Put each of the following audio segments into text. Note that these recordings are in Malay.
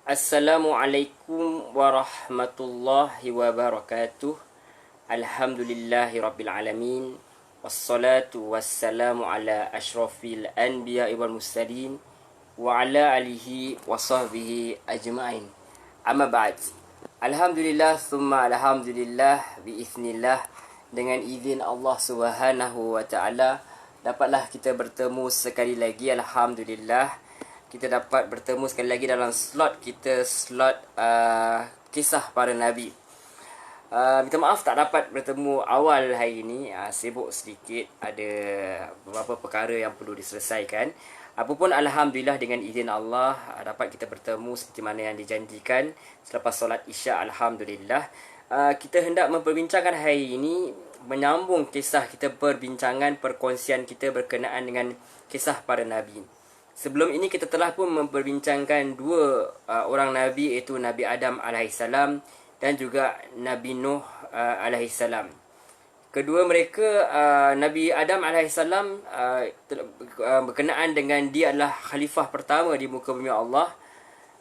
Assalamualaikum warahmatullahi wabarakatuh. Alhamdulillahi rabbil alamin. Wassalatu wassalamu ala ashrafil anbiya wal mursalin wa ala alihi wa sahbihi ajma'in. Amma ba'd. Alhamdulillah thumma alhamdulillah biiznillah, dengan izin Allah Subhanahu wa taala dapatlah kita bertemu sekali lagi. Alhamdulillah kita dapat bertemu sekali lagi dalam slot kita, slot kisah para Nabi. Minta maaf tak dapat bertemu awal hari ini, sibuk sedikit, ada beberapa perkara yang perlu diselesaikan. Apapun Alhamdulillah dengan izin Allah dapat kita bertemu seperti mana yang dijanjikan selepas solat Isya. Alhamdulillah. Kita hendak memperbincangkan hari ini menyambung kisah kita, perbincangan perkongsian kita berkenaan dengan kisah para Nabi. Sebelum ini kita telah pun memperbincangkan dua orang Nabi, iaitu Nabi Adam AS dan juga Nabi Nuh AS. Kedua mereka, Nabi Adam AS berkenaan dengan dia adalah khalifah pertama di muka bumi Allah,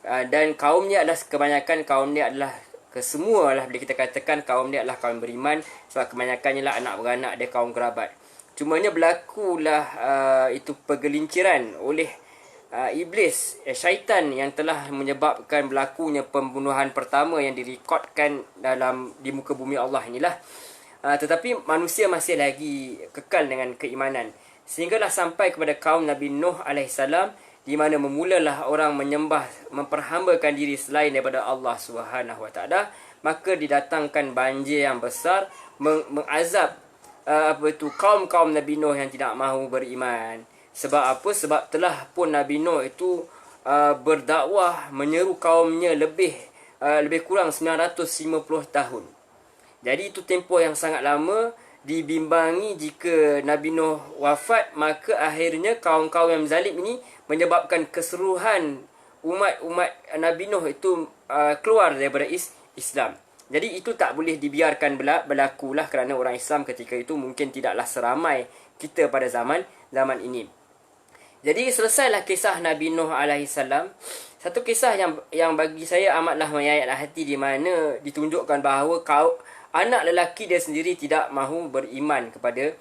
dan kaumnya adalah kebanyakan kaumnya adalah kesemua lah, bila kita katakan kaum dia adalah kaum beriman, sebab kebanyakannya lah anak beranak dia kaum kerabat. Cumanya berlakulah itu pergelinciran oleh iblis, syaitan, yang telah menyebabkan berlakunya pembunuhan pertama yang direkodkan di muka bumi Allah inilah. Tetapi manusia masih lagi kekal dengan keimanan, sehinggalah sampai kepada kaum Nabi Nuh AS, di mana memulalah orang memperhambakan diri selain daripada Allah Subhanahu Wa Taala. Maka didatangkan banjir yang besar mengazab kaum-kaum Nabi Nuh yang tidak mahu beriman. Sebab apa? Sebab telah pun Nabi Nuh itu berdakwah menyeru kaumnya lebih kurang 950 tahun. Jadi itu tempoh yang sangat lama. Dibimbangi jika Nabi Nuh wafat, maka akhirnya kaum-kaum yang zalim ini menyebabkan keseluruhan umat Nabi Nuh itu keluar daripada Islam. Jadi itu tak boleh dibiarkan berlakulah, kerana orang Islam ketika itu mungkin tidaklah seramai kita pada zaman ini. Jadi selesailah kisah Nabi Nuh AS. Satu kisah yang bagi saya amatlah menyayat hati, di mana ditunjukkan bahawa anak lelaki dia sendiri tidak mahu beriman kepada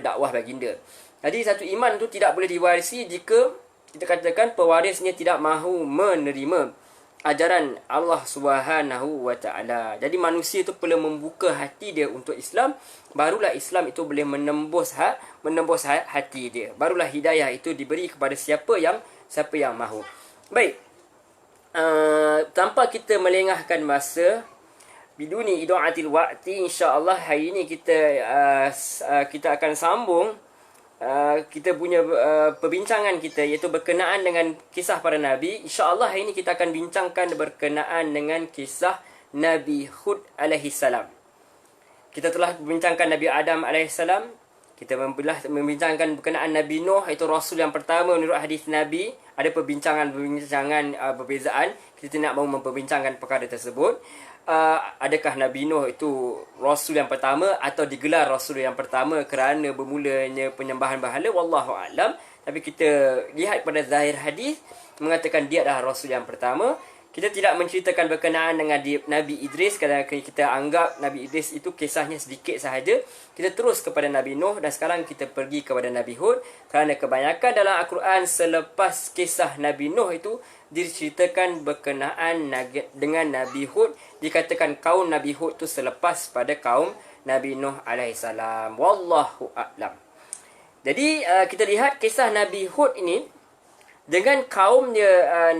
dakwah baginda. Jadi satu iman tu tidak boleh diwarisi jika kita katakan pewarisnya tidak mahu menerima ajaran Allah Subhanahu Wa Taala. Jadi manusia itu perlu membuka hati dia untuk Islam, barulah Islam itu boleh menembus hati dia. Barulah hidayah itu diberi kepada siapa yang mahu. Baik. Tanpa kita melengahkan masa, biduni idaatil waqti, insya-Allah hari ini kita akan sambung kita punya perbincangan kita, iaitu berkenaan dengan kisah para Nabi. InsyaAllah hari ini kita akan bincangkan berkenaan dengan kisah Nabi Hud AS. Kita telah membincangkan Nabi Adam AS. Kita membincangkan berkenaan Nabi Nuh, iaitu Rasul yang pertama menurut hadis Nabi. Ada perbincangan perbezaan. Kita tidak mahu memperbincangkan perkara tersebut. Adakah Nabi Nuh itu Rasul yang pertama, atau digelar Rasul yang pertama kerana bermulanya penyembahan berhala? Wallahu a'lam. Tapi kita lihat pada zahir hadis mengatakan dia adalah Rasul yang pertama. Kita tidak menceritakan berkenaan dengan Nabi Idris, kerana kita anggap Nabi Idris itu kisahnya sedikit sahaja. Kita terus kepada Nabi Nuh, dan sekarang kita pergi kepada Nabi Hud, kerana kebanyakan dalam Al-Quran selepas kisah Nabi Nuh itu diceritakan berkenaan dengan Nabi Hud. Dikatakan kaum Nabi Hud itu selepas pada kaum Nabi Nuh AS. Wallahu a'lam. Jadi kita lihat kisah Nabi Hud ini dengan kaumnya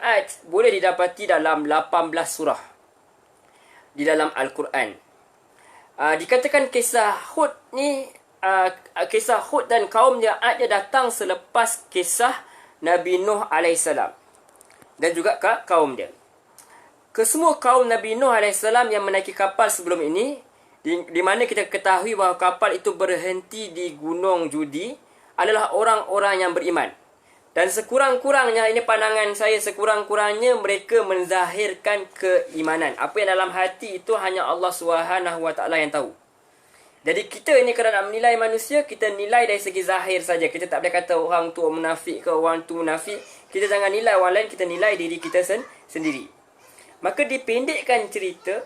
Ad boleh didapati dalam 18 surah di dalam Al-Quran. Dikatakan kisah Hud ni, kisah Hud dan kaumnya Ad dia datang selepas kisah Nabi Nuh AS dan juga kaum dia. Kesemua kaum Nabi Nuh AS yang menaiki kapal sebelum ini, di mana kita ketahui bahawa kapal itu berhenti di Gunung Judi, adalah orang-orang yang beriman. Dan sekurang-kurangnya, ini pandangan saya, sekurang-kurangnya mereka menzahirkan keimanan. Apa yang dalam hati itu hanya Allah Subhanahu Wa Taala yang tahu. Jadi kita ini kalau nak menilai manusia, kita nilai dari segi zahir saja. Kita tak boleh kata orang tu munafik ke orang tu munafik. Kita jangan nilai orang lain, kita nilai diri kita sendiri. Maka dipendekkan cerita,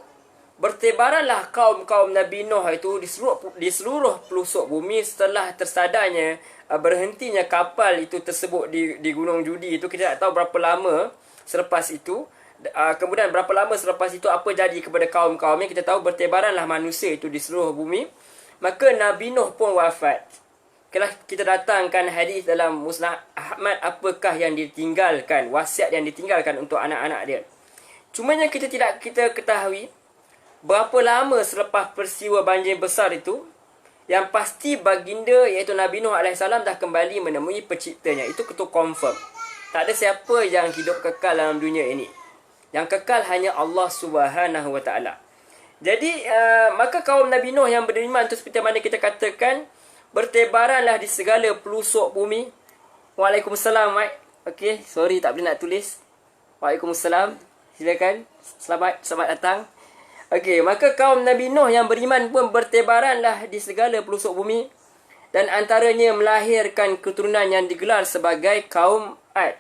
bertebaranlah kaum-kaum Nabi Nuh itu di seluruh pelosok bumi setelah tersadarnya berhentinya kapal itu tersebut di Gunung Judi itu. Kita tak tahu berapa lama selepas itu. Kemudian berapa lama selepas itu apa jadi kepada kaum-kaumnya. Kita tahu bertebaranlah manusia itu di seluruh bumi. Maka Nabi Nuh pun wafat. Kalau kita datangkan hadis dalam Musnad Ahmad, apakah yang ditinggalkan, wasiat yang ditinggalkan untuk anak-anak dia. Cuma yang kita ketahui, berapa lama selepas peristiwa banjir besar itu, yang pasti baginda iaitu Nabi Nuh AS dah kembali menemui penciptanya. Itu confirm. Tak ada siapa yang hidup kekal dalam dunia ini. Yang kekal hanya Allah Subhanahu Wa Taala. Jadi maka kaum Nabi Nuh yang beriman itu seperti mana kita katakan, bertebaranlah di segala pelosok bumi. Waalaikumsalam, Mak. Okey, sorry tak boleh nak tulis. Waalaikumsalam. Silakan. Selamat datang. Okey, maka kaum Nabi Nuh yang beriman pun bertebaranlah di segala pelosok bumi, dan antaranya melahirkan keturunan yang digelar sebagai kaum Ad.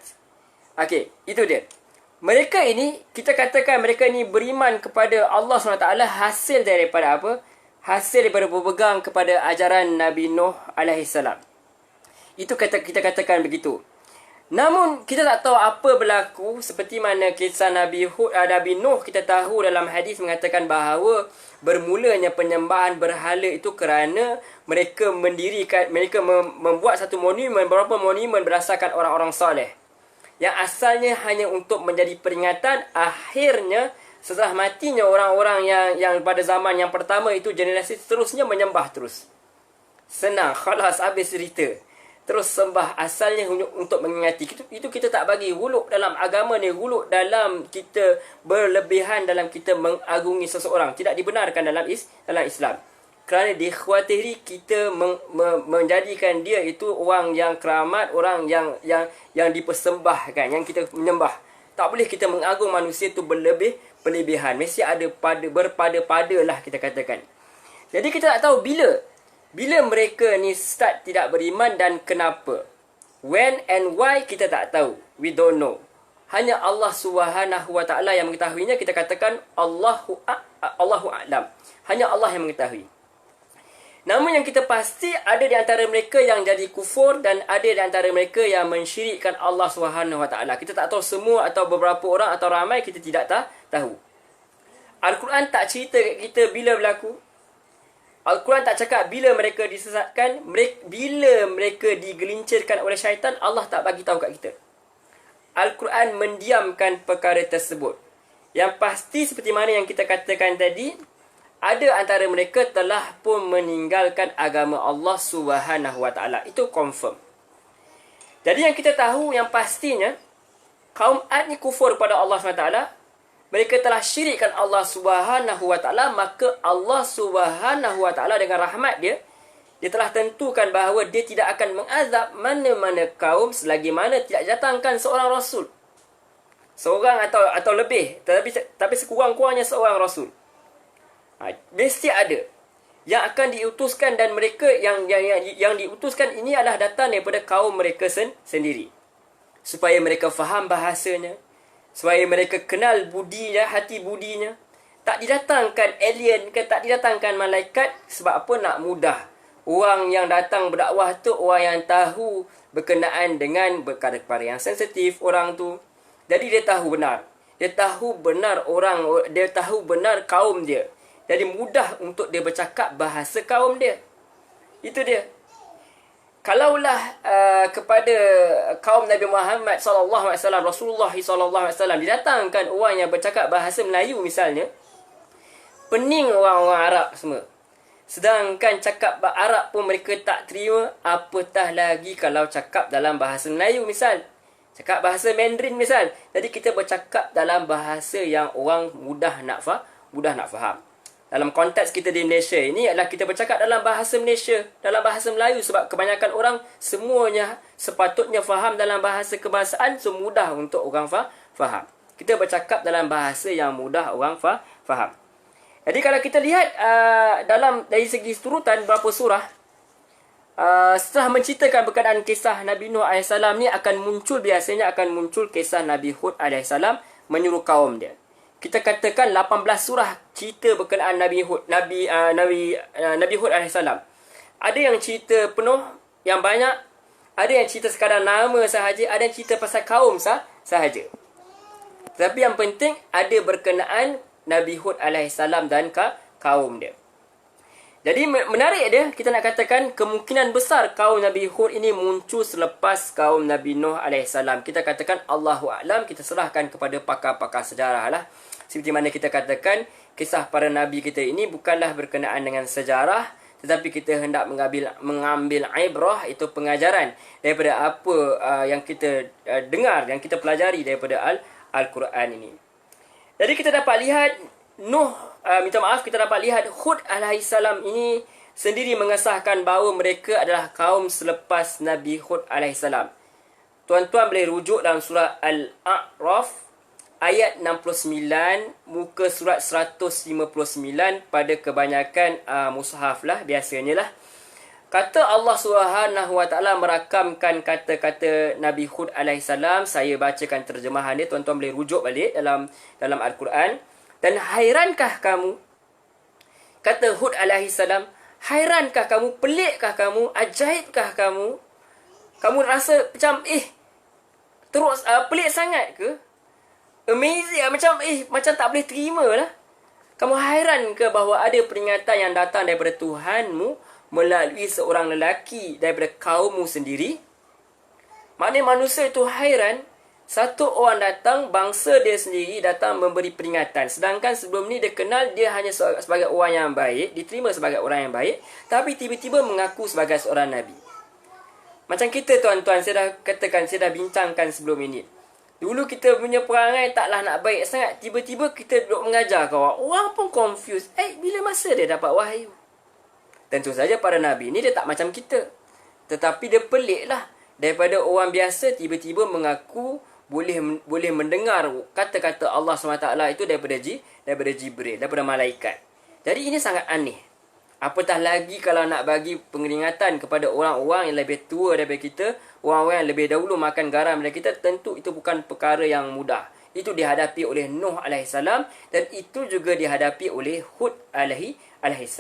Okey, itu dia. Mereka ini, kita katakan mereka ini beriman kepada Allah SWT hasil daripada apa? Hasil daripada berpegang kepada ajaran Nabi Nuh AS. Itu kita katakan begitu. Namun, kita tak tahu apa berlaku seperti mana kisah Nabi Nuh. Kita tahu dalam hadis mengatakan bahawa bermulanya penyembahan berhala itu kerana mereka membuat satu monumen, beberapa monumen berdasarkan orang-orang soleh. Yang asalnya hanya untuk menjadi peringatan, akhirnya setelah matinya orang-orang yang pada zaman yang pertama itu, generasi seterusnya menyembah terus. Senang, khalas, habis cerita. Terus sembah, asalnya untuk mengingati. Itu kita tak bagi huluk dalam agama ni, huluk dalam kita berlebihan dalam kita mengagungi seseorang. Tidak dibenarkan dalam Islam. Kerana dikhawatiri kita menjadikan dia itu orang yang keramat, orang yang dipersembahkan, yang kita menyembah. Tak boleh kita mengagung manusia itu berlebihan. Mesti ada berpada-pada lah kita katakan. Jadi kita tak tahu bila mereka ni start tidak beriman dan kenapa. When and why kita tak tahu. We don't know. Hanya Allah Subhanahu Wa Taala yang mengetahuinya. Kita katakan Allahu A'lam. Hanya Allah yang mengetahui. Namun yang kita pasti, ada di antara mereka yang jadi kufur dan ada di antara mereka yang mensyirikkan Allah Subhanahu Wa Taala. Kita tak tahu semua atau beberapa orang atau ramai, kita tidak tahu. Al-Quran tak cerita kat kita bila berlaku. Al-Quran tak cakap bila mereka disesatkan, bila mereka digelincirkan oleh syaitan. Allah tak bagi tahu kat kita. Al-Quran mendiamkan perkara tersebut. Yang pasti seperti mana yang kita katakan tadi, ada antara mereka telah pun meninggalkan agama Allah Subhanahu Wa Taala. Itu confirm. Jadi yang kita tahu, yang pastinya, kaum Ad ni kufur pada Allah SWT. Mereka telah syirikkan Allah Subhanahu Wa Taala. Maka Allah Subhanahu Wa Taala dengan rahmat dia telah tentukan bahawa dia tidak akan mengazab mana-mana kaum selagi mana tidak datangkan seorang Rasul. Seorang atau lebih. Tapi sekurang-kurangnya seorang Rasul. Mesti ada yang akan diutuskan, dan mereka yang diutuskan ini adalah datang daripada kaum mereka sendiri, supaya mereka faham bahasanya, supaya mereka kenal budinya, hati budinya. Tak didatangkan alien ke, tak didatangkan malaikat. Sebab apa? Nak mudah. Orang yang datang berdakwah tu orang yang tahu berkenaan dengan perkara-perkara yang sensitif orang tu. Jadi dia tahu benar. Dia tahu benar kaum dia. Jadi mudah untuk dia bercakap bahasa kaum dia. Itu dia. Kalaulah kepada kaum Nabi Muhammad SAW, Rasulullah SAW, didatangkan orang yang bercakap bahasa Melayu misalnya, pening orang-orang Arab semua. Sedangkan cakap Arab pun mereka tak terima, apatah lagi kalau cakap dalam bahasa Melayu misal. Cakap bahasa Mandarin misal. Jadi kita bercakap dalam bahasa yang orang mudah nak faham. Dalam konteks kita di Malaysia ini adalah kita bercakap dalam bahasa Malaysia, dalam bahasa Melayu, sebab kebanyakan orang semuanya sepatutnya faham dalam bahasa kebahasaan, so mudah untuk orang faham. Kita bercakap dalam bahasa yang mudah orang faham. Jadi kalau kita lihat dari segi turutan berapa surah, setelah menceritakan berkenaan kisah Nabi Nuh AS ni biasanya akan muncul kisah Nabi Hud AS menyuruh kaum dia. Kita katakan 18 surah cerita berkenaan Nabi Hud, Nabi Hud AS. Ada yang cerita penuh, yang banyak. Ada yang cerita sekadar nama sahaja, ada yang cerita pasal kaum sahaja. Tapi yang penting ada berkenaan Nabi Hud AS dan kaum dia. Jadi menarik dia, kita nak katakan kemungkinan besar kaum Nabi Hud ini muncul selepas kaum Nabi Nuh AS. Kita katakan Allahu A'lam, kita serahkan kepada pakar-pakar sejarah lah. Seperti mana kita katakan, kisah para Nabi kita ini bukanlah berkenaan dengan sejarah, tetapi kita hendak mengambil ibrah, itu pengajaran daripada apa yang kita dengar, yang kita pelajari daripada Al-Quran ini. Jadi kita dapat lihat kita dapat lihat Hud alaihissalam ini sendiri mengesahkan bahawa mereka adalah kaum selepas Nabi Hud alaihissalam. Tuan-tuan boleh rujuk dalam surah Al-A'raf ayat 69, muka surat 159 pada kebanyakan mushaf lah, biasanya lah. Kata Allah Subhanahu Wa Taala merakamkan kata-kata Nabi Hud alaihissalam. Saya bacakan terjemahan dia, tuan-tuan boleh rujuk balik dalam Al-Quran. Dan hairankah kamu, kata Hud alaihissalam, hairankah kamu, pelikkah kamu, ajaibkah kamu? Kamu rasa macam terus pelik sangat ke? Amazing, macam tak boleh terima lah. Kamu hairan ke bahawa ada peringatan yang datang daripada Tuhanmu melalui seorang lelaki daripada kaummu sendiri? Maknanya manusia itu hairan. Satu orang datang, bangsa dia sendiri datang memberi peringatan. Sedangkan sebelum ni dia kenal dia hanya sebagai orang yang baik, diterima sebagai orang yang baik, tapi tiba-tiba mengaku sebagai seorang Nabi. Macam kita tuan-tuan, saya dah bincangkan sebelum ini. Dulu kita punya perangai taklah nak baik sangat. Tiba-tiba kita duduk mengajar kawan. Orang pun confused. Bila masa dia dapat wahyu? Tentu saja para Nabi ni dia tak macam kita. Tetapi dia pelik lah. Daripada orang biasa tiba-tiba mengaku boleh mendengar kata-kata Allah SWT itu daripada Jibril, daripada malaikat. Jadi ini sangat aneh. Apatah lagi kalau nak bagi pengeringatan kepada orang-orang yang lebih tua daripada kita, orang-orang yang lebih dahulu makan garam daripada kita, tentu itu bukan perkara yang mudah. Itu dihadapi oleh Nuh AS dan itu juga dihadapi oleh Hud AS.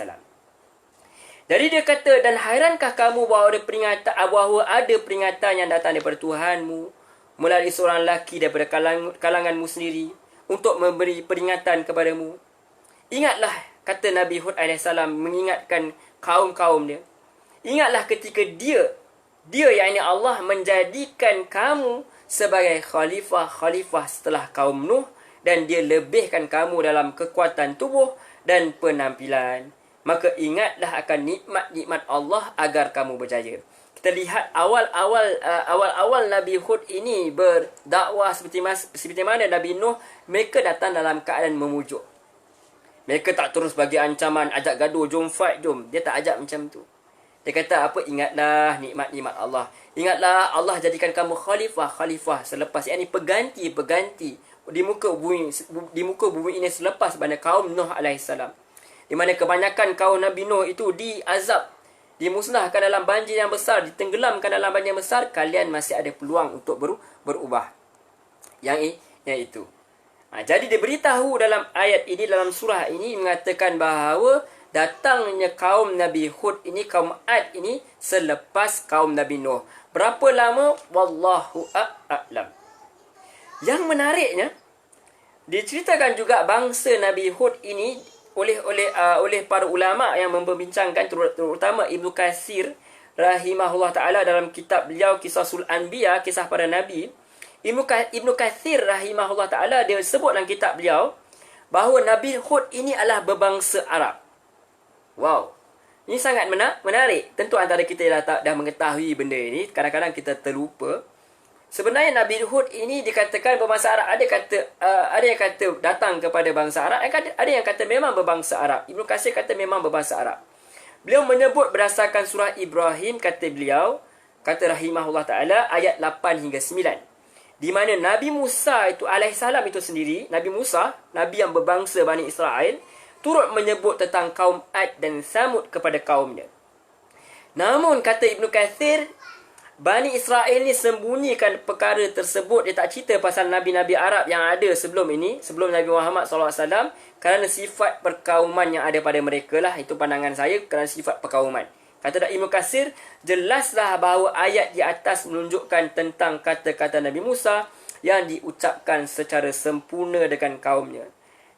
Jadi dia kata, dan hairankah kamu bahawa ada peringatan yang datang daripada Tuhanmu melalui seorang lelaki daripada kalanganmu sendiri untuk memberi peringatan kepadamu. Ingatlah, kata Nabi Hud AS mengingatkan kaum-kaum dia. Ingatlah ketika dia yakni Allah menjadikan kamu sebagai khalifah setelah kaum Nuh dan dia lebihkan kamu dalam kekuatan tubuh dan penampilan. Maka ingatlah akan nikmat-nikmat Allah agar kamu berjaya. Kita lihat awal-awal Nabi Hud ini berdakwah seperti mana Nabi Nuh, mereka datang dalam keadaan memujuk. Mereka tak terus bagi ancaman, ajak gaduh, jom fight, jom. Dia tak ajak macam tu. Dia kata apa? Ingatlah nikmat-nikmat Allah. Ingatlah Allah jadikan kamu khalifah selepas, yakni pengganti di muka bumi ini selepas pada kaum Nuh alaihissalam. Di mana kebanyakan kaum Nabi Nuh itu diazab, dimusnahkan dalam banjir yang besar, ditenggelamkan dalam banjir yang besar. Kalian masih ada peluang untuk berubah. Yang itu. Jadi diberitahu dalam ayat ini, dalam surah ini mengatakan bahawa datangnya kaum Nabi Hud ini, kaum Ad ini selepas kaum Nabi Nuh. Berapa lama? Wallahu a'lam. Yang menariknya, diceritakan juga bangsa Nabi Hud ini oleh para ulama yang membincangkan, terutama Ibnu Katsir rahimahullah taala dalam kitab beliau Qisasul Anbiya, kisah para nabi. Ibnu Katsir rahimahullah taala dia sebut dalam kitab beliau bahawa Nabi Hud ini adalah berbangsa Arab. Wow. Ini sangat menarik. Tentu antara kita dah mengetahui benda ini, kadang-kadang kita terlupa. Sebenarnya Nabi Hud ini dikatakan berbangsa Arab. Ada yang kata datang kepada bangsa Arab, ada yang kata memang berbangsa Arab. Ibnu Katsir kata memang berbangsa Arab. Beliau menyebut berdasarkan surah Ibrahim, kata beliau, kata rahimahullah ta'ala, ayat 8 hingga 9. Di mana Nabi Musa itu alaihissalam itu sendiri, Nabi Musa, Nabi yang berbangsa Bani Israel, turut menyebut tentang kaum Ad dan Samud kepada kaumnya. Namun kata Ibnu Katsir, Bani Israel ni sembunyikan perkara tersebut. Dia tak cerita pasal Nabi-Nabi Arab yang ada sebelum ini, sebelum Nabi Muhammad SAW, kerana sifat perkauman yang ada pada mereka lah. Itu pandangan saya, kerana sifat perkauman. Kata Ibnu Katsir, jelaslah bahawa ayat di atas menunjukkan tentang kata-kata Nabi Musa yang diucapkan secara sempurna dengan kaumnya.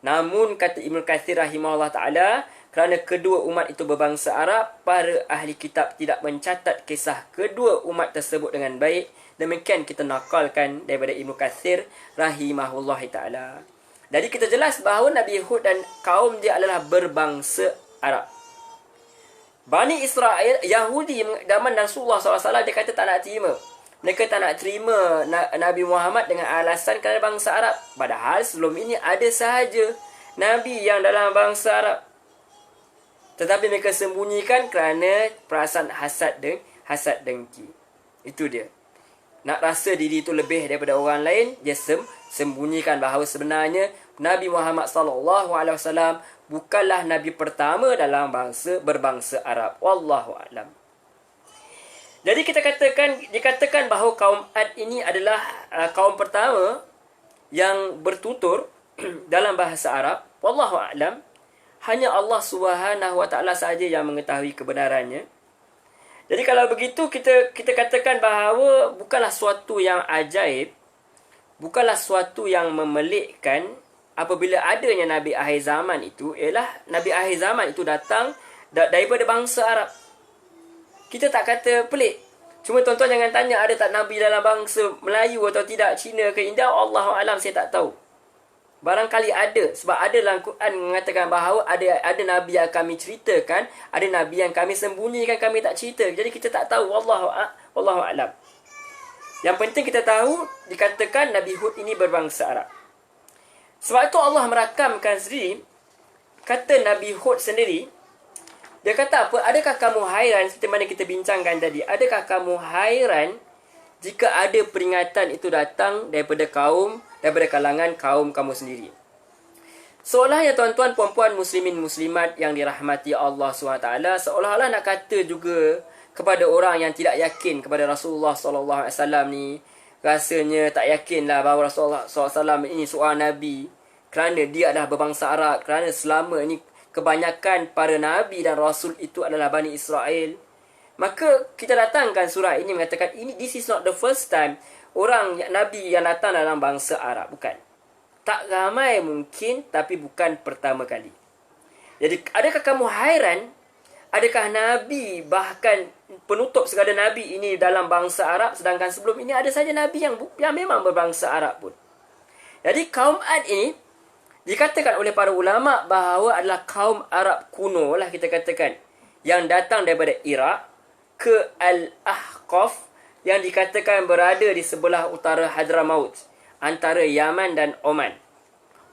Namun kata Ibnu Katsir rahimahullah ta'ala, kerana kedua umat itu berbangsa Arab, para ahli kitab tidak mencatat kisah kedua umat tersebut dengan baik. Demikian kita nakalkan daripada Ibnu Katsir rahimahullah ta'ala. Jadi kita jelas bahawa Nabi Hud dan kaum dia adalah berbangsa Arab. Bani Israel, Yahudi zaman Rasulullah SAW, dia kata tak nak terima. Mereka tak nak terima Nabi Muhammad dengan alasan kerana bangsa Arab. Padahal sebelum ini ada sahaja Nabi yang dalam bangsa Arab. Tetapi mereka sembunyikan kerana perasaan hasad dengki. Itu dia. Nak rasa diri itu lebih daripada orang lain, dia sembunyikan bahawa sebenarnya Nabi Muhammad SAW bukanlah Nabi pertama dalam berbangsa Arab. Wallahu a'lam. Jadi dikatakan bahawa kaum Ad ini adalah kaum pertama yang bertutur dalam bahasa Arab. Wallahu a'lam. Hanya Allah Subhanahu Wa Taala sahaja yang mengetahui kebenarannya. Jadi kalau begitu kita katakan bahawa bukanlah suatu yang ajaib, bukanlah suatu yang memelikkan apabila adanya Nabi akhir zaman itu, ialah Nabi akhir zaman itu datang daripada bangsa Arab. Kita tak kata pelik. Cuma tuan-tuan jangan tanya ada tak Nabi dalam bangsa Melayu atau tidak, Cina ke India, Allahu a'lam, saya tak tahu. Barangkali ada, sebab ada dalam Quran mengatakan bahawa ada Nabi yang kami ceritakan, ada Nabi yang kami sembunyikan, kami tak cerita. Jadi kita tak tahu, wallahu a'lam. Yang penting kita tahu, dikatakan Nabi Hud ini berbangsa Arab. Sebab itu Allah merakamkan sendiri, kata Nabi Hud sendiri, dia kata apa? Adakah kamu hairan, seperti mana kita bincangkan tadi, adakah kamu hairan jika ada peringatan itu datang daripada kalangan kaum kamu sendiri. Seolah ya tuan-tuan, puan-puan, muslimin, muslimat yang dirahmati Allah SWT, seolah-olah nak kata juga kepada orang yang tidak yakin kepada Rasulullah SAW ni, rasanya tak yakinlah bahawa Rasulullah SAW ini seorang Nabi, kerana dia adalah berbangsa Arab, kerana selama ini kebanyakan para Nabi dan Rasul itu adalah Bani Israel. Maka kita datangkan surah ini mengatakan this is not the first time orang Nabi yang datang dalam bangsa Arab. Bukan. Tak ramai mungkin, tapi bukan pertama kali. Jadi adakah kamu hairan? Adakah Nabi, bahkan penutup segala Nabi ini dalam bangsa Arab, sedangkan sebelum ini ada saja Nabi yang memang berbangsa Arab pun. Jadi kaum Ad ini dikatakan oleh para ulama bahawa adalah kaum Arab kuno lah kita katakan, yang datang daripada Iraq ke Al-Ahqaf, yang dikatakan berada di sebelah utara Hadramaut, antara Yaman dan Oman.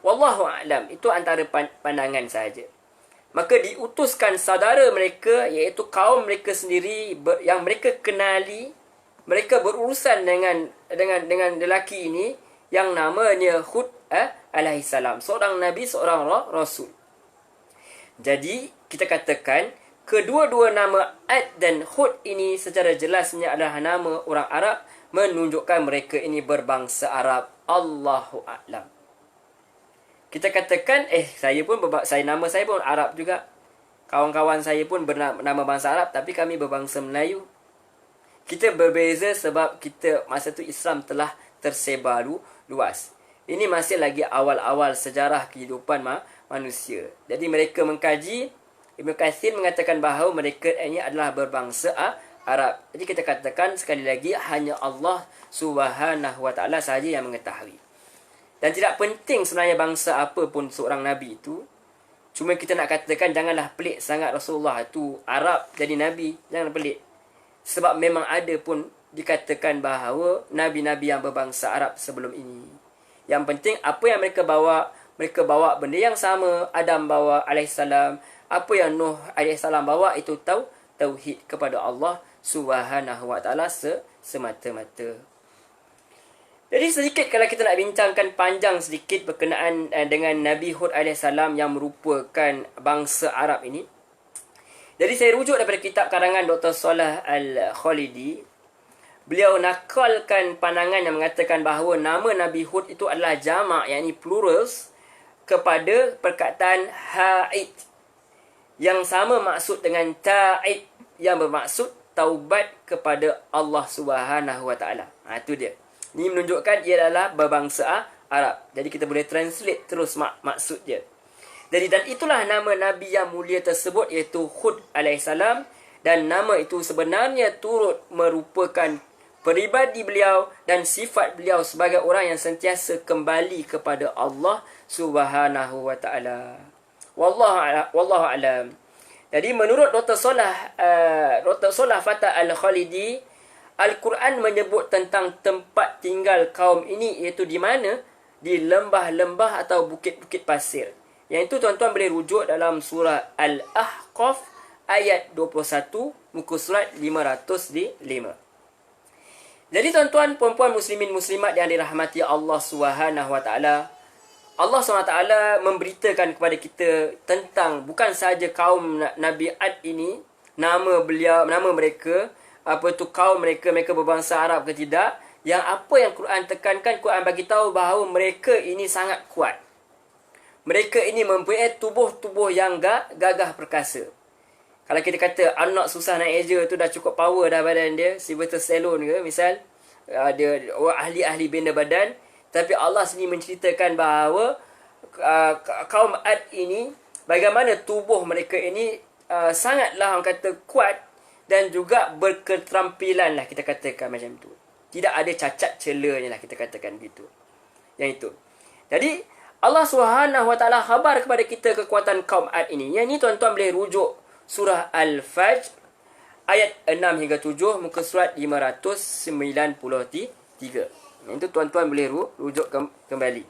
Wallahu a'lam, itu antara pandangan sahaja. Maka diutuskan saudara mereka, iaitu kaum mereka sendiri yang mereka kenali, mereka berurusan dengan lelaki ini yang namanya Hud alaihissalam, seorang nabi, seorang rasul. Jadi kita katakan kedua-dua nama Ad dan Hud ini secara jelasnya adalah nama orang Arab, menunjukkan mereka ini berbangsa Arab. Allahu a'lam. Kita katakan, nama saya pun Arab juga. Kawan-kawan saya pun bernama bangsa Arab, tapi kami berbangsa Melayu. Kita berbeza sebab masa tu Islam telah tersebar luas. Ini masih lagi awal-awal sejarah kehidupan manusia. Jadi mereka mengkaji, Ibnu Katsir mengatakan bahawa mereka ini adalah berbangsa Arab. Jadi kita katakan sekali lagi, hanya Allah Subhanahu Wa Taala sahaja yang mengetahui. Dan tidak penting sebenarnya bangsa apa pun seorang Nabi itu. Cuma kita nak katakan janganlah pelik sangat Rasulullah itu Arab jadi Nabi. Jangan pelik. Sebab memang ada pun dikatakan bahawa Nabi-Nabi yang berbangsa Arab sebelum ini. Yang penting apa yang mereka bawa benda yang sama. Adam bawa alaihissalam. Apa yang Nuh alaihissalam bawa itu tauhid kepada Allah Subhanahu Wa Taala semata-mata. Jadi sedikit kalau kita nak bincangkan panjang sedikit berkenaan dengan Nabi Hud alaihissalam yang merupakan bangsa Arab ini. Jadi saya rujuk daripada kitab karangan Dr. Salah Al-Khalidi. Beliau nakalkan pandangan yang mengatakan bahawa nama Nabi Hud itu adalah jamak, yakni plurals, kepada perkataan ha'id, yang sama maksud dengan ta'id, yang bermaksud taubat kepada Allah Subhanahu Wa Taala. Itu dia. Ini menunjukkan ia adalah berbangsa Arab. Jadi kita boleh translate terus maksud dia. Jadi dan itulah nama Nabi yang mulia tersebut, iaitu Hud alaihissalam, dan nama itu sebenarnya turut merupakan peribadi beliau dan sifat beliau sebagai orang yang sentiasa kembali kepada Allah Subhanahu Wa Taala. Wallahu alam. Jadi menurut Dr. Salah Fatah Al-Khalidi, Al-Quran menyebut tentang tempat tinggal kaum ini, iaitu di mana? Di lembah-lembah atau bukit-bukit pasir. Yang itu tuan-tuan boleh rujuk dalam surah Al-Ahqaf ayat 21, muka surat 505. Jadi tuan-tuan, puan-puan muslimin muslimat yang dirahmati Allah Subhanahu Wa Taala, Allah SWT memberitakan kepada kita tentang bukan sahaja kaum Nabi Ad ini, nama mereka, kaum mereka berbangsa Arab ke tidak. Yang apa yang Quran tekankan, Quran bagi tahu bahawa mereka ini sangat kuat. Mereka ini mempunyai tubuh-tubuh yang gagah perkasa. Kalau kita kata anak susah nak eja tu dah cukup power dah badan dia, Sylvester Stallone ke misal, dia ahli-ahli bina badan. Tapi Allah sendiri menceritakan bahawa kaum Ad ini, bagaimana tubuh mereka ini sangatlah orang kata kuat dan juga berketerampilan lah, kita katakan macam tu. Tidak ada cacat celanya lah, kita katakan begitu. Yang itu. Jadi Allah Subhanahu Wa Taala khabar kepada kita kekuatan kaum Ad ini. Yang ini tuan-tuan boleh rujuk surah Al-Fajr ayat 6 hingga 7, muka surat 593. Itu tuan-tuan boleh rujuk kembali.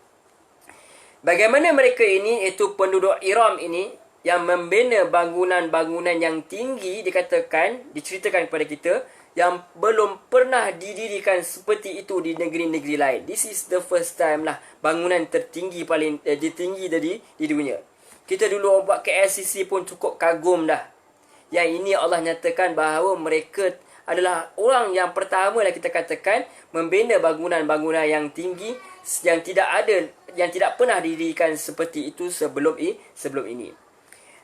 Bagaimana mereka ini, iaitu penduduk Iram ini, yang membina bangunan-bangunan yang tinggi, diceritakan kepada kita, yang belum pernah didirikan seperti itu di negeri-negeri lain. This is the first time lah bangunan tertinggi paling tinggi di dunia. Kita dulu buat KLCC pun cukup kagum dah. Yang ini Allah nyatakan bahawa mereka adalah orang yang pertama lah, kita katakan, membina bangunan-bangunan yang tinggi yang tidak pernah didirikan seperti itu sebelum ini.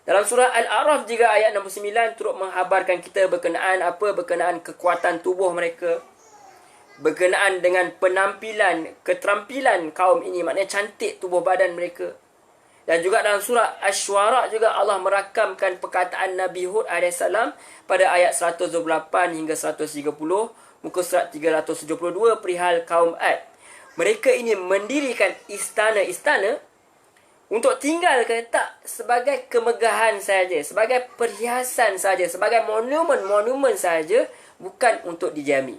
Dalam surah Al-A'raf juga ayat 69 turut menghabarkan kita berkenaan kekuatan tubuh mereka, berkenaan dengan keterampilan kaum ini, maknanya cantik tubuh badan mereka. Dan juga dalam surah Asy-Syu'ara juga Allah merakamkan perkataan Nabi Hud AS pada ayat 128 hingga 130, muka surat 372, perihal kaum Ad. Mereka ini mendirikan istana-istana untuk tinggal ke tak sebagai kemegahan saja, sebagai perhiasan saja, sebagai monumen saja, bukan untuk didiami.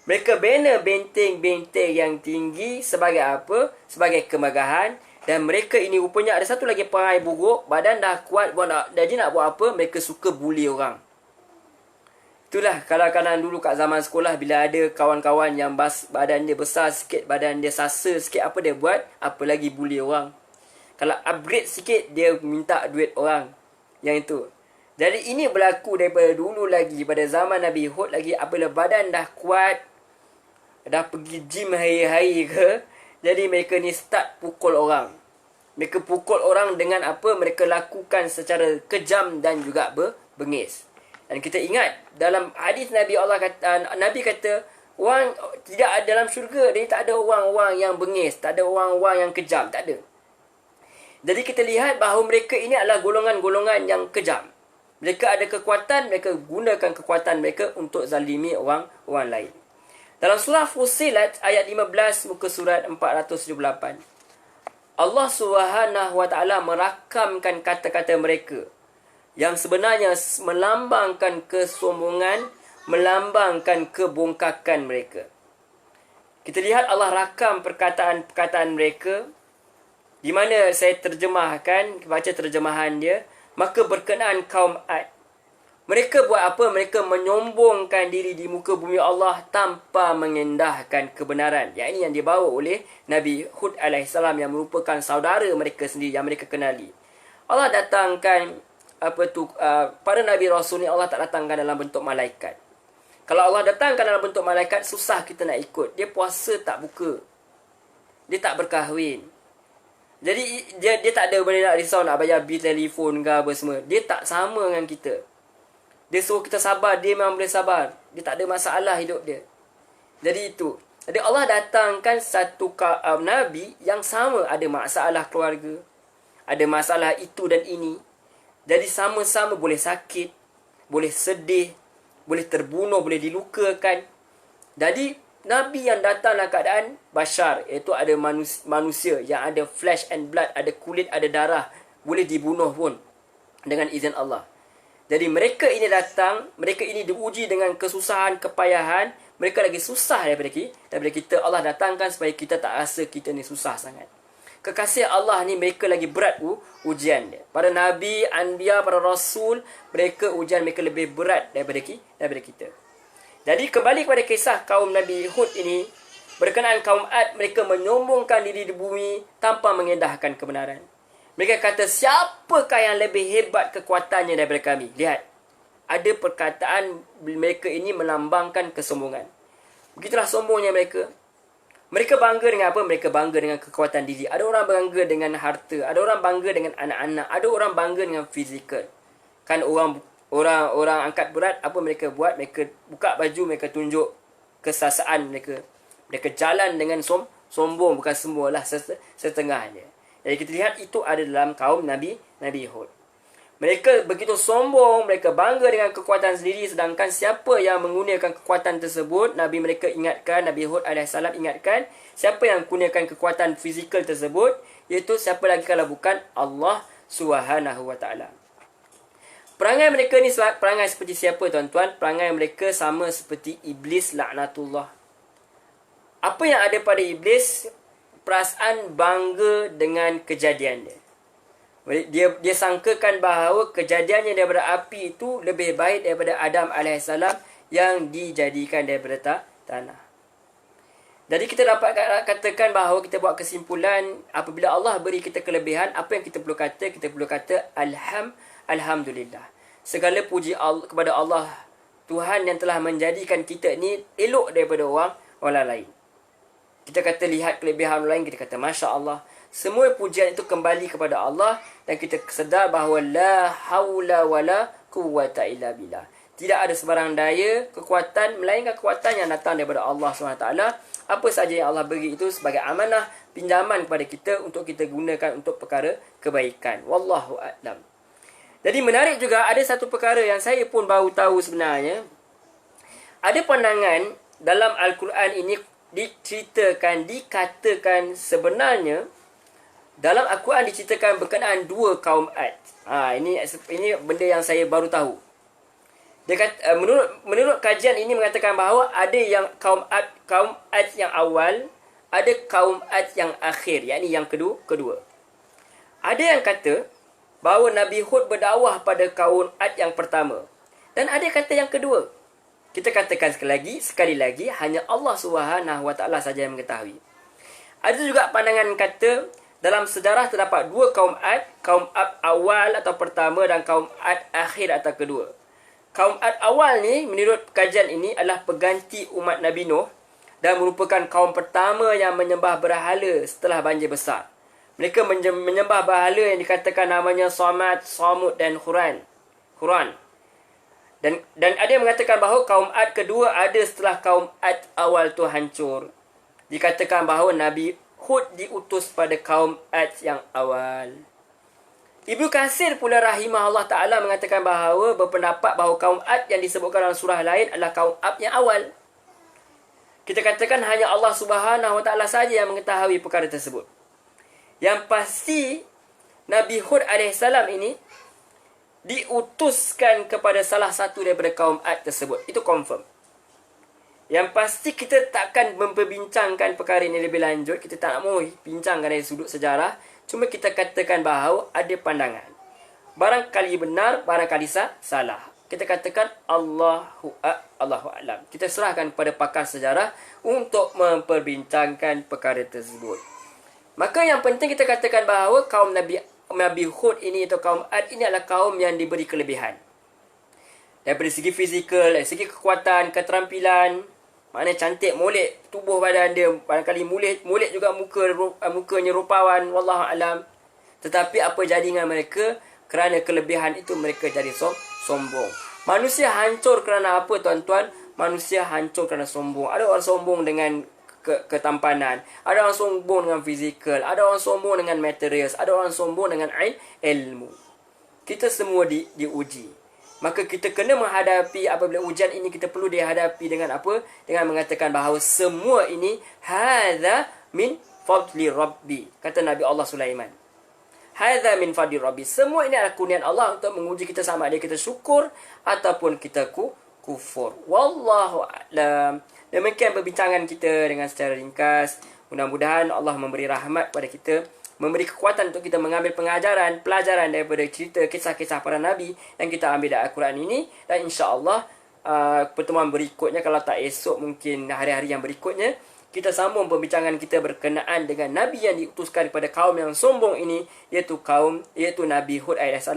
Mereka bina benteng-benteng yang tinggi sebagai apa? Sebagai kemegahan. Dan mereka ini rupanya ada satu lagi perangai buruk, badan dah kuat, jadi nak buat apa? Mereka suka bully orang. Itulah kadang-kadang dulu kat zaman sekolah, bila ada kawan-kawan yang badan dia besar sikit, badan dia sasa sikit, apa dia buat? Apa lagi bully orang. Kalau upgrade sikit, dia minta duit orang. Yang itu. Jadi ini berlaku daripada dulu lagi, pada zaman Nabi Hud lagi, apabila badan dah kuat, dah pergi gym hari-hari ke, jadi mereka ni start pukul orang. Mereka pukul orang dengan apa? Mereka lakukan secara kejam dan juga bengis. Dan kita ingat dalam hadis Nabi kata, orang tidak ada dalam syurga, dia tak ada orang-orang yang bengis, tak ada orang-orang yang kejam, tak ada. Jadi kita lihat bahawa mereka ini adalah golongan-golongan yang kejam. Mereka ada kekuatan, mereka gunakan kekuatan mereka untuk zalimi orang lain. Dalam surah Fussilat ayat 15, muka surat 478, Allah Subhanahu Wa Taala merakamkan kata-kata mereka yang sebenarnya melambangkan kesombongan, melambangkan kebongkakan mereka. Kita lihat Allah rakam perkataan-perkataan mereka, di mana saya terjemahkan, baca terjemahan dia. Maka berkenaan kaum Ad, mereka buat apa? Mereka menyombongkan diri di muka bumi Allah tanpa mengendahkan kebenaran. Yang ini yang dibawa oleh Nabi Hud AS yang merupakan saudara mereka sendiri, yang mereka kenali. Allah datangkan para Nabi Rasul ni Allah tak datangkan dalam bentuk malaikat. Kalau Allah datangkan dalam bentuk malaikat, susah kita nak ikut. Dia puasa tak buka. Dia tak berkahwin. Jadi dia tak ada benda nak risau, nak bayar bil telefon ke apa semua. Dia tak sama dengan kita. Dia suruh kita sabar, dia memang boleh sabar. Dia tak ada masalah hidup dia. Jadi itu. Jadi Allah datangkan satu Nabi yang sama, ada masalah keluarga, ada masalah itu dan ini. Jadi sama-sama boleh sakit, boleh sedih, boleh terbunuh, boleh dilukakan. Jadi Nabi yang datang dalam keadaan bashar, iaitu ada manusia yang ada flesh and blood, ada kulit, ada darah, boleh dibunuh pun dengan izin Allah. Jadi mereka ini datang, mereka ini diuji dengan kesusahan, kepayahan. Mereka lagi susah daripada kita. Allah datangkan supaya kita tak rasa kita ni susah sangat. Kekasih Allah ni mereka lagi berat ujian dia. Para Nabi, Anbiya, para Rasul, mereka ujian mereka lebih berat daripada kita. Jadi kembali kepada kisah kaum Nabi Hud ini. Berkenaan kaum Ad, mereka menyombongkan diri di bumi tanpa mengindahkan kebenaran. Mereka kata, siapakah yang lebih hebat kekuatannya daripada kami? Lihat, ada perkataan mereka ini melambangkan kesombongan. Begitulah sombongnya mereka. Mereka bangga dengan apa? Mereka bangga dengan kekuatan diri. Ada orang bangga dengan harta. Ada orang bangga dengan anak-anak. Ada orang bangga dengan fizikal. Kan orang angkat berat, apa mereka buat? Mereka buka baju, mereka tunjuk kesasaan mereka. Mereka jalan dengan sombong, bukan semualah, setengahnya. Jadi kita lihat itu ada dalam kaum Nabi Hud. Mereka begitu sombong, mereka bangga dengan kekuatan sendiri, sedangkan siapa yang menggunakan kekuatan tersebut, Nabi mereka ingatkan, Nabi Hud AS ingatkan, siapa yang menggunakan kekuatan fizikal tersebut, iaitu siapa lagi kalau bukan Allah SWT. Perangai mereka ni perangai seperti siapa tuan-tuan? Perangai mereka sama seperti iblis laknatullah. Apa yang ada pada iblis? Perasaan bangga dengan kejadian dia. Dia sangkakan bahawa kejadiannya daripada api itu lebih baik daripada Adam AS yang dijadikan daripada tanah. Jadi kita dapat katakan bahawa kita buat kesimpulan, apabila Allah beri kita kelebihan, apa yang kita perlu kata? Kita perlu kata Alhamdulillah. Segala puji kepada Allah, Tuhan yang telah menjadikan kita ni elok daripada orang lain. Kita kata lihat kelebihan orang lain, kita kata Masya Allah. Semua pujian itu kembali kepada Allah. Dan kita sedar bahawa la hawla wa la quwwata illa billah. Tidak ada sebarang daya, kekuatan, melainkan kekuatan yang datang daripada Allah SWT. Apa saja yang Allah beri itu sebagai amanah, pinjaman kepada kita untuk kita gunakan untuk perkara kebaikan. Wallahu a'lam. Jadi menarik juga, ada satu perkara yang saya pun baru tahu sebenarnya. Ada pandangan dalam Al-Quran ini dikatakan sebenarnya dalam Al-Quran diceritakan berkenaan dua kaum Ad. Ini benda yang saya baru tahu. Dia kata, menurut kajian ini mengatakan bahawa ada yang kaum Ad yang awal, ada kaum Ad yang akhir, yakni yang kedua. Ada yang kata bahawa Nabi Hud berdakwah pada kaum Ad yang pertama, dan ada yang kata yang kedua. Kita katakan sekali lagi hanya Allah SWT saja yang mengetahui. Ada juga pandangan kata dalam sejarah terdapat dua kaum Ad awal atau pertama dan kaum Ad akhir atau kedua. Kaum Ad awal ni menurut kajian ini adalah pengganti umat Nabi Nuh dan merupakan kaum pertama yang menyembah berhala setelah banjir besar. Mereka menyembah berhala yang dikatakan namanya Samad, Samud dan Quran. Dan ada yang mengatakan bahawa kaum Ad kedua ada setelah kaum Ad awal tu hancur. Dikatakan bahawa Nabi Hud diutus pada kaum Ad yang awal. Ibnu Katsir pula rahimah Allah Ta'ala mengatakan bahawa berpendapat bahawa kaum Ad yang disebutkan dalam surah lain adalah kaum Ad yang awal. Kita katakan hanya Allah Subhanahu Wa Ta'ala saja yang mengetahui perkara tersebut. Yang pasti Nabi Hud AS ini diutuskan kepada salah satu daripada kaum Ad tersebut. Itu confirm. Yang pasti kita takkan memperbincangkan perkara ini lebih lanjut. Kita tak nak mahu bincangkan dari sudut sejarah. Cuma kita katakan bahawa ada pandangan. Barangkali benar, barangkali salah. Kita katakan Allahu a'lam. Kita serahkan kepada pakar sejarah untuk memperbincangkan perkara tersebut. Maka yang penting kita katakan bahawa kaum Nabi Nabi Hud ini atau kaum Ad ini adalah kaum yang diberi kelebihan. Daripada segi fizikal, dari segi kekuatan, keterampilan, maknanya cantik, molek tubuh badan dia, barangkali molek juga mukanya rupawan, wallahu alam. Tetapi apa jadi dengan mereka? Kerana kelebihan itu mereka jadi sombong. Manusia hancur kerana apa, tuan-tuan? Manusia hancur kerana sombong. Ada orang sombong dengan ketampanan, ada orang sombong dengan fizikal, ada orang sombong dengan materials, ada orang sombong dengan ilmu. Kita semua diuji. Maka kita kena menghadapi apabila ujian ini, kita perlu dihadapi dengan apa? Dengan mengatakan bahawa semua ini hadza min fadli rabbi. Kata Nabi Allah Sulaiman. Hadza min fadli rabbi. Semua ini adalah kurniaan Allah untuk menguji kita sama ada kita syukur ataupun kita kufur. Wallahu a'lam. Demikian perbincangan kita dengan secara ringkas. Mudah-mudahan Allah memberi rahmat kepada kita, memberi kekuatan untuk kita mengambil pelajaran daripada cerita kisah-kisah para Nabi yang kita ambil dari Al-Quran ini. Dan insya-Allah pertemuan berikutnya, kalau tak esok mungkin hari-hari yang berikutnya, kita sambung perbincangan kita berkenaan dengan Nabi yang diutuskan kepada kaum yang sombong ini, iaitu Nabi Hud AS.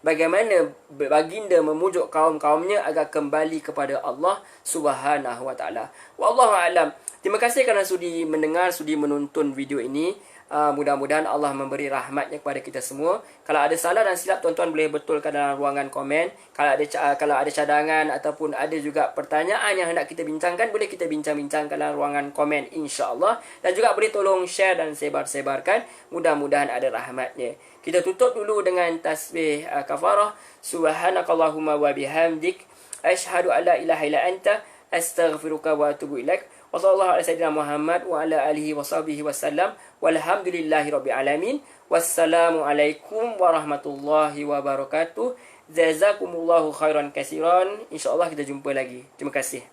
Bagaimana baginda memujuk kaum-kaumnya agar kembali kepada Allah Subhanahu Wa Taala. Wallahu a'lam. Terima kasih kerana sudi mendengar, sudi menonton video ini. Mudah-mudahan Allah memberi rahmatnya kepada kita semua. Kalau ada salah dan silap, tuan-tuan boleh betulkan dalam ruangan komen. Kalau ada cadangan ataupun ada juga pertanyaan yang hendak kita bincangkan, boleh kita bincang-bincangkan dalam ruangan komen, insya-Allah. Dan juga boleh tolong share dan sebar-sebarkan. Mudah-mudahan ada rahmatnya. Kita tutup dulu dengan tasbih kafarah. Subhanakallahumma wa bihamdik, asyhadu an la ilaha illa anta, astaghfiruka wa atubu ilaik. Wa sallallahu ala sayyidina Muhammad wa ala alihi wa sahbihi wasallam. Walhamdulillahi rabbil alamin. Wassalamu alaikum warahmatullahi wabarakatuh. Jazakumullahu khairan katsiran. InsyaAllah kita jumpa lagi. Terima kasih.